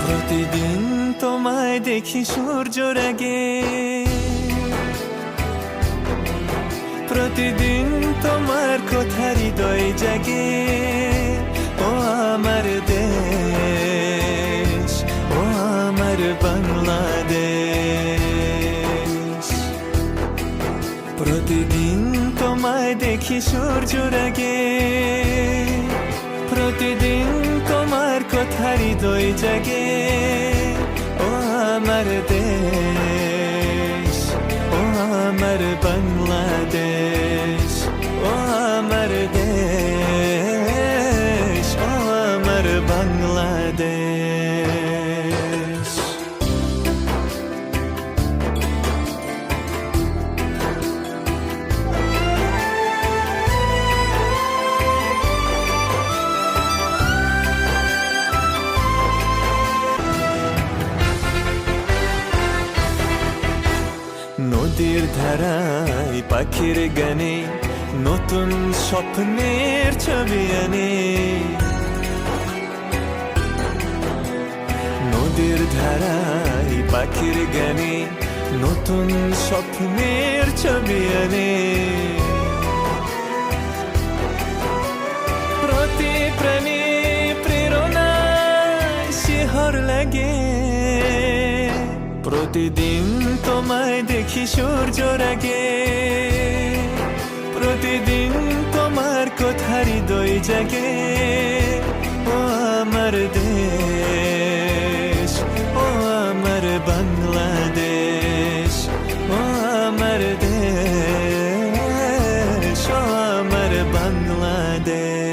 প্রতিদিন তোমায় দেখি সূর্যের আগে, প্রতিদিন তোমার কথা হৃদয় জাগে। ও আমার দেশ, ও আমার বাংলাদেশ। প্রতিদিন তোমায় দেখি সূর্যের আগে, প্রতিদিন তোমার কথা হৃদয় জাগে। ও আমার দেশ, ও আমার বাংলাদেশ, ও আমার দেশ, ও আমার বাংলাদেশ। নদীর ধারায় পাখির গানে নতুন স্বপ্নের ছবি আনে। নদীর ধারায় পাখির গানে নতুন স্বপ্নের ছবি আনে। প্রতি প্রাণী প্রেরণায় শিহর লাগে। প্রতিদিন তোমায় দেখি সূর্যের আগে, প্রতিদিন তোমার কথা হৃদয় জাগে। ও আমার দেশ, ও আমার বাংলাদেশ, ও আমার দেশ, ও আমার বাংলাদেশ।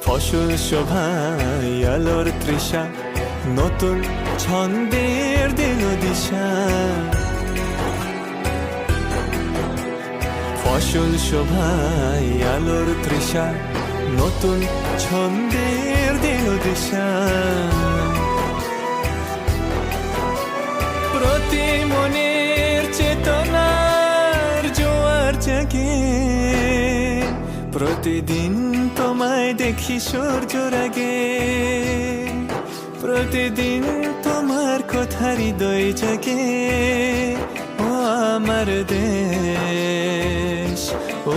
ফসল শোভায় আলোর তৃষা, নতুন ছন্দের দিল দিশা। ফসল শোভায় আলোর তৃষা, নতুন ছন্দের দিল দিশা। প্রতি মনের চেতনার জোয়ার জাগে। প্রতিদিন তোমায় দেখি সূর্যের আগে, প্রতিদিন তোমার কথা হৃদয় জাগে। ও আমার দেশ, ও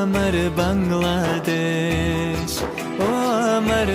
আমার বাংলাদেশ, ও আমার